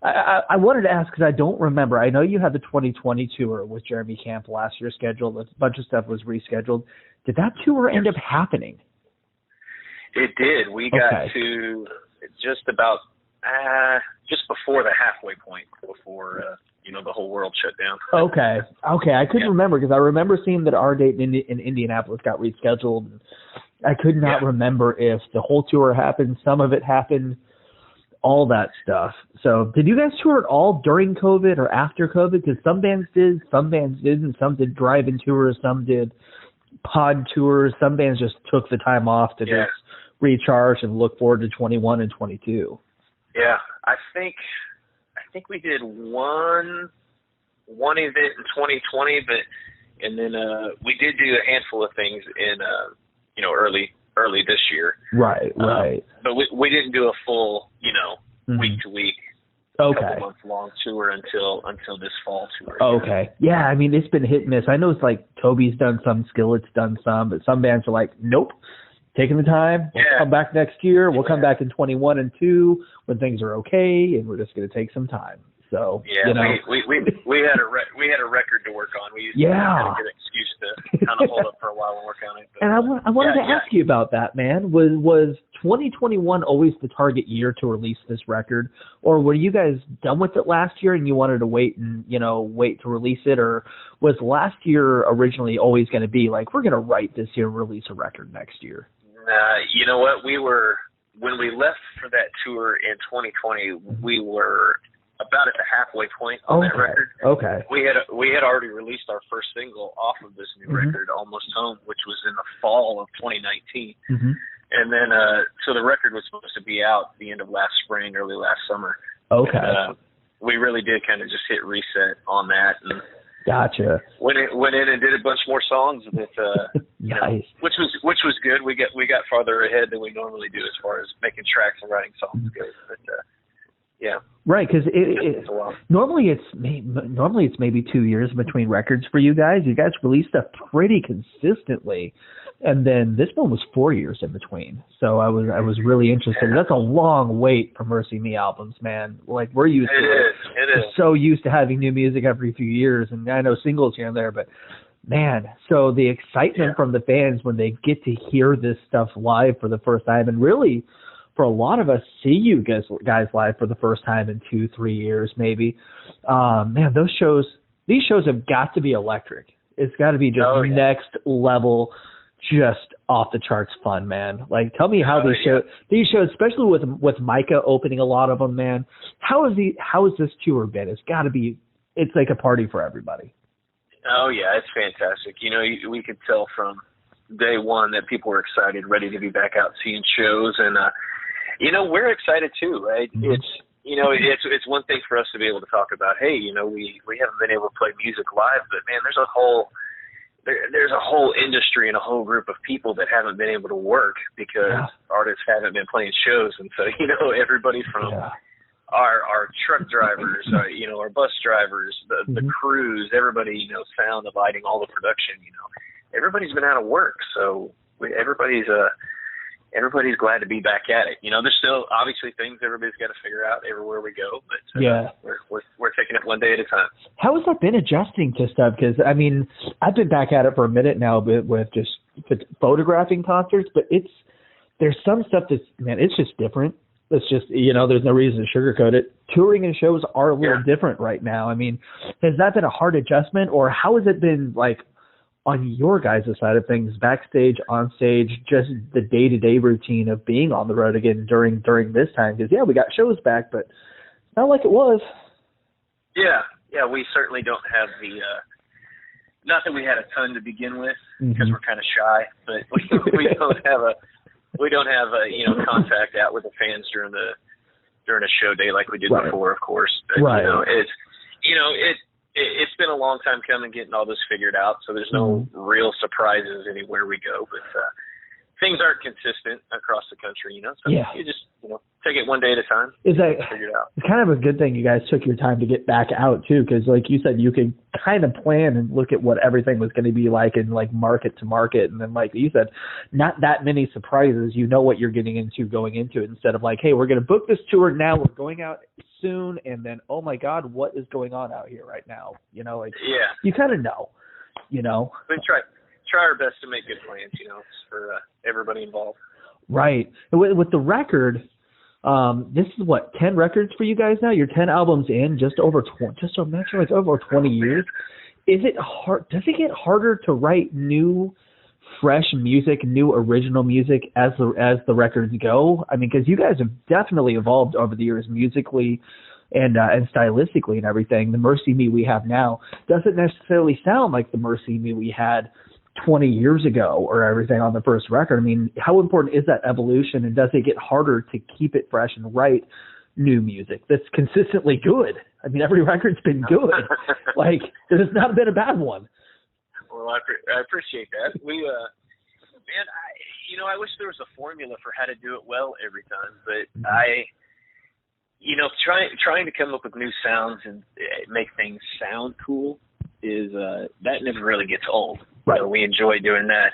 I wanted to ask because I don't remember. I know you had the 2020 tour with Jeremy Camp last year scheduled. A bunch of stuff was rescheduled. Did that tour end up happening? It did. We got to just about just before the halfway point before the whole world shut down. Okay. I couldn't remember because I remember seeing that our date in Indianapolis got rescheduled. I could not remember if the whole tour happened, some of it happened, all that stuff. So did you guys tour at all during COVID or after COVID? Because some bands did, some bands didn't. Some did drive-in tours, some did pod tours. Some bands just took the time off to just recharge and look forward to 21 and 22. Yeah, I think we did one event in 2020, and then we did do a handful of things in early this year. Right. But we didn't do a full week to week, couple month long tour until this fall tour. Okay. Yeah, I mean it's been hit and miss. I know it's like Toby's done some, Skillet's done some, but some bands are like, nope. Taking the time, we'll come back next year. We'll come back in 21 and 2 when things are okay, and we're just going to take some time. So we had a record to work on. We used to have a good excuse to kind of hold up for a while and work on it. But, and I wanted to ask you about that, man. Was 2021 always the target year to release this record, or were you guys done with it last year and you wanted to wait to release it, or was last year originally always going to be like we're going to write this year and release a record next year? You know what? When we left for that tour in 2020, we were about at the halfway point on that record. Okay. We had already released our first single off of this new record, Almost Home, which was in the fall of 2019. And then, so the record was supposed to be out the end of last spring, early last summer. Okay. And, we really did kind of just hit reset on that. And gotcha. Went in and did a bunch more songs that, nice. Which was good. We got farther ahead than we normally do as far as making tracks and writing songs goes. But, right, because normally it's maybe 2 years between records for you guys. You guys release stuff pretty consistently, and then this one was 4 years in between. So I was really interested. That's a long wait for MercyMe albums, man. Like we're used to it. We're so used to having new music every few years, and I know singles here and there, but man, so the excitement from the fans when they get to hear this stuff live for the first time, and really, for a lot of us, see you guys live for the first time in 2-3 years, maybe. Man, these shows have got to be electric. It's got to be just next level, just off the charts fun, man. Like, tell me how these shows, especially with Micah opening a lot of them, man. How has this tour been? It's like a party for everybody. Oh yeah, it's fantastic. We could tell from day one that people were excited, ready to be back out seeing shows, and we're excited too, right? It's one thing for us to be able to talk about, hey, we haven't been able to play music live, but man, there's a whole industry and a whole group of people that haven't been able to work because artists haven't been playing shows, and so everybody from our truck drivers, our bus drivers, the crews, everybody, sound, the lighting, all the production, everybody's been out of work, so everybody's glad to be back at it. There's still obviously things everybody's got to figure out everywhere we go, but we're taking it one day at a time. How has that been adjusting to stuff? Because I mean, I've been back at it for a minute now, but with just photographing concerts. But there's some stuff it's just different. It's just there's no reason to sugarcoat it. Touring and shows are a little different right now. I mean, has that been a hard adjustment, or how has it been like? On your guys' side of things, backstage, on stage, just the day-to-day routine of being on the road again during this time? Because, we got shows back, but it's not like it was. Yeah, we certainly don't have not that we had a ton to begin with, because we're kind of shy, but we don't have contact out with the fans during a show day like we did before, of course. But, it's been a long time coming getting all this figured out, so there's no real surprises anywhere we go. But things aren't consistent across the country, so you just, take it one day at a time. Figure it out. It's kind of a good thing you guys took your time to get back out too, because like you said, you could kind of plan and look at what everything was going to be like in like market to market. And then like you said, not that many surprises. You know what you're getting into going into it, instead of like, hey, we're going to book this tour now. We're going out soon. And then, oh my God, what is going on out here right now? You kind of know, We try our best to make good plans, for everybody involved. Right. With the record, this is what, 10 records for you guys now? You're 10 albums in, just over 20 years. Is it hard? Does it get harder to write new, fresh music, new original music as the records go? I mean, because you guys have definitely evolved over the years musically and stylistically and everything. The MercyMe we have now doesn't necessarily sound like the MercyMe we had 20 years ago or everything on the first record. I mean, how important is that evolution, and does it get harder to keep it fresh and write new music that's consistently good? I mean, every record's been good. Like, there's not been a bad one. Well, I appreciate that. We, I wish there was a formula for how to do it well every time, but trying to come up with new sounds and make things sound cool is that never really gets old. Right. We enjoy doing that.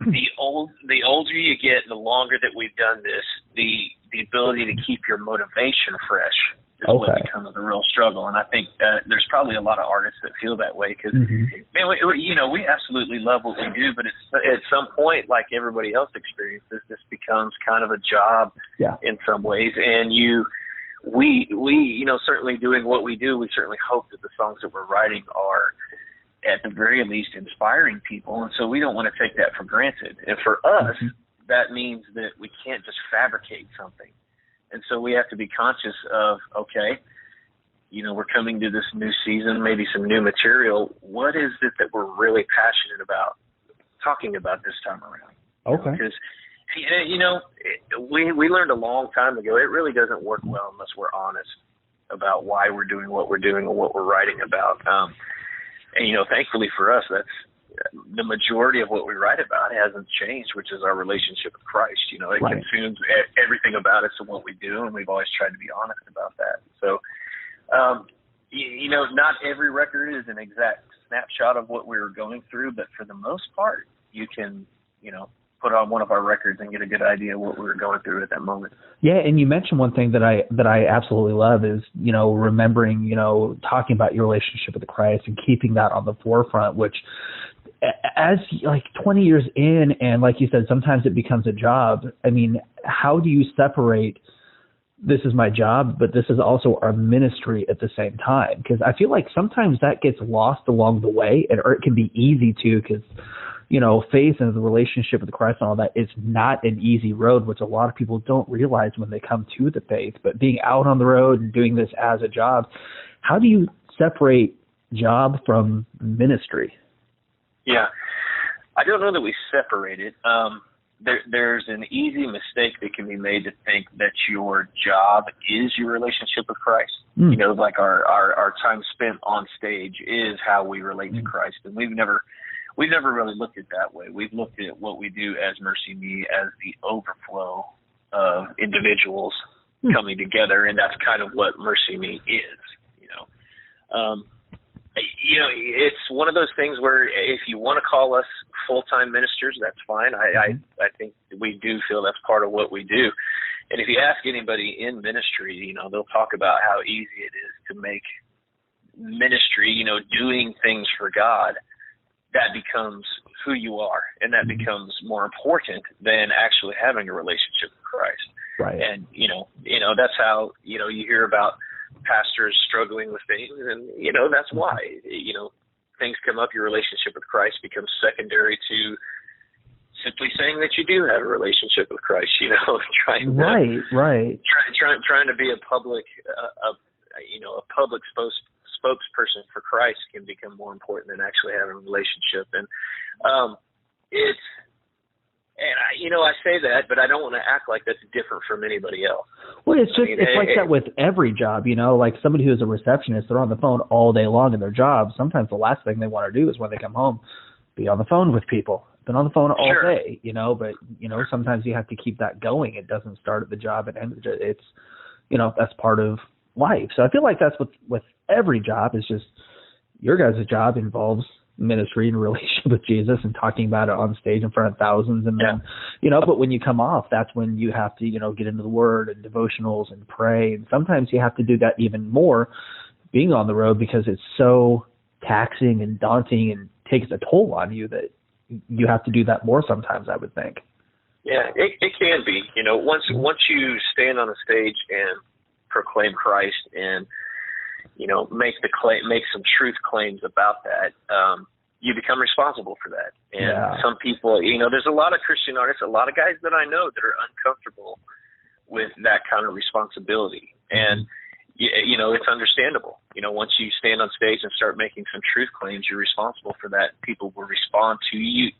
The older you get, the longer that we've done this, the ability to keep your motivation fresh is what becomes a real struggle. And I think there's probably a lot of artists that feel that way because, we absolutely love what we do, but at some point, like everybody else experiences, this becomes kind of a job in some ways. And we certainly doing what we do, we certainly hope that the songs that we're writing are at the very least inspiring people, and so we don't want to take that for granted. And for us, that means that we can't just fabricate something. And so we have to be conscious of, we're coming to this new season, maybe some new material. What is it that we're really passionate about talking about this time around? Okay. Because, we learned a long time ago, it really doesn't work well unless we're honest about why we're doing what we're doing and what we're writing about. And, thankfully for us, that's the majority of what we write about hasn't changed, which is our relationship with Christ. It consumes everything about us and what we do, and we've always tried to be honest about that. So, not every record is an exact snapshot of what we were going through, but for the most part, you can, put on one of our records and get a good idea of what we were going through at that moment. Yeah, and you mentioned one thing that I absolutely love is, remembering, talking about your relationship with Christ and keeping that on the forefront, which as like 20 years in, and like you said, sometimes it becomes a job. I mean, how do you separate this is my job, but this is also our ministry at the same time? Because I feel like sometimes that gets lost along the way, or it can be easy to, because faith and the relationship with Christ and all that is not an easy road, which a lot of people don't realize when they come to the faith. But being out on the road and doing this as a job, how do you separate job from ministry? Yeah, I don't know that we separate it. There's an easy mistake that can be made to think that your job is your relationship with Christ. Like our time spent on stage is how we relate to Christ. And we've never really looked at it that way. We've looked at what we do as MercyMe as the overflow of individuals coming together, and that's kind of what MercyMe is. It's one of those things where if you want to call us full-time ministers, that's fine. I think we do feel that's part of what we do. And if you ask anybody in ministry, they'll talk about how easy it is to make ministry, doing things for God, that becomes who you are, and that becomes more important than actually having a relationship with Christ. Right. And, that's how, you hear about pastors struggling with things, and, that's why, things come up, your relationship with Christ becomes secondary to simply saying that you do have a relationship with Christ, trying to be a public, a public spokesperson for Christ can become more important than actually having a relationship. And I say that, but I don't want to act like that's different from anybody else. Well, it's just, it's like that with every job, like somebody who's a receptionist, they're on the phone all day long in their job. Sometimes the last thing they want to do is when they come home, be on the phone with people. been on the phone all day, you know, but, you know, sometimes you have to keep that going. It doesn't start at the job and end. It's, you know, that's part of life. So I feel like that's with every job. Is just your guys' job involves ministry and relationship with Jesus and talking about it on stage in front of thousands. And then, you know, but when you come off, that's when you have to, you know, get into the word and devotionals and pray. And sometimes you have to do that even more being on the road, because it's so taxing and daunting and takes a toll on you that you have to do that more sometimes, I would think. Yeah, it can be. You know, once you stand on a stage and proclaim Christ and, you know, make some truth claims about that, you become responsible for that. And some people, you know, there's a lot of Christian artists, a lot of guys that I know that are uncomfortable with that kind of responsibility. And, you know, it's understandable. You know, once you stand on stage and start making some truth claims, you're responsible for that. People will respond to you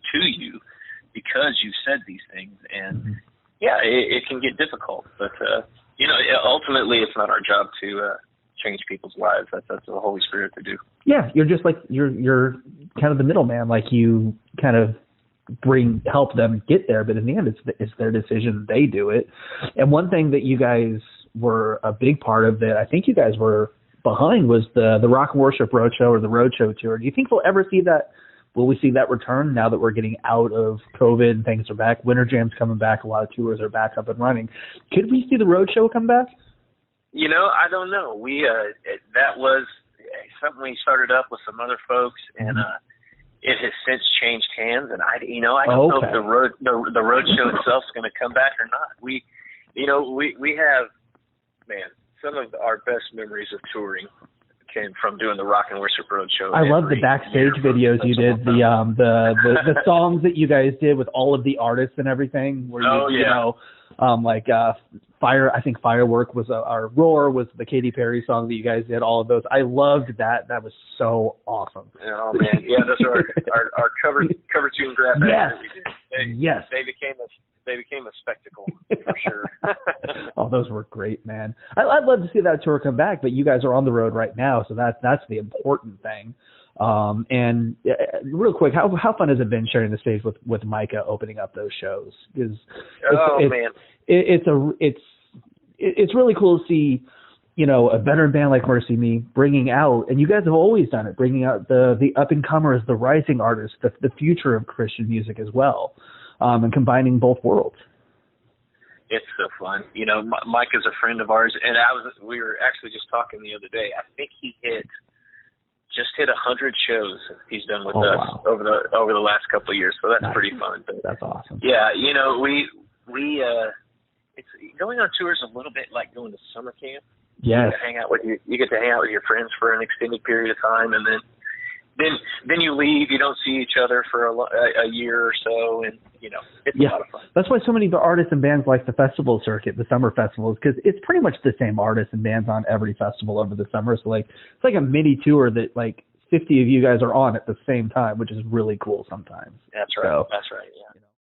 because you said these things. And, it can get difficult. But, you know, ultimately it's not our job to change people's lives. That's the Holy Spirit to do. Yeah, you're just like you're kind of the middleman. Like you kind of help them get there, but in the end, it's their decision. They do it. And one thing that you guys were a big part of that I think you guys were behind was the Rock and Worship Roadshow, or the Roadshow tour. Do you think we'll ever see that? Will we see that return now that we're getting out of COVID and things are back? Winter Jam's coming back. A lot of tours are back up and running. Could we see the Roadshow come back? You know, I don't know. We that was something we started up with some other folks, and it has since changed hands. And I don't know if the Roadshow itself is going to come back or not. We have, man, some of our best memories of touring came from doing the Rock and Worship Roadshow. I love the backstage videos you did, the songs that you guys did with all of the artists and everything. Where you know, I think Firework was our Roar was the Katy Perry song that you guys did. All of those, I loved that. That was so awesome. Oh man, yeah, those are our cover tune graphics. Yes, they became a spectacle for sure. Oh, those were great, man. I'd love to see that tour come back, but you guys are on the road right now, so that's the important thing. And real quick, how fun has it been sharing the stage with Micah opening up those shows? Because man, it's really cool to see, you know, a veteran band like MercyMe bringing out, and you guys have always done it, bringing out the up and comers, the rising artists, the future of Christian music as well, and combining both worlds. It's so fun. You know, Mike is a friend of ours, and we were actually just talking the other day. I think he hit 100 shows he's done with us over the last couple of years. So that's pretty fun. But, that's awesome. Yeah, you know, we it's going on tours a little bit like going to summer camp. Yes. You get to hang out with your friends for an extended period of time, and then you leave. You don't see each other for a year or so, and you know, it's a lot of fun. That's why so many artists and bands like the festival circuit, the summer festivals, because it's pretty much the same artists and bands on every festival over the summer. So it's like a mini tour that 50 of you guys are on at the same time, which is really cool sometimes. That's right. That's right. Yeah.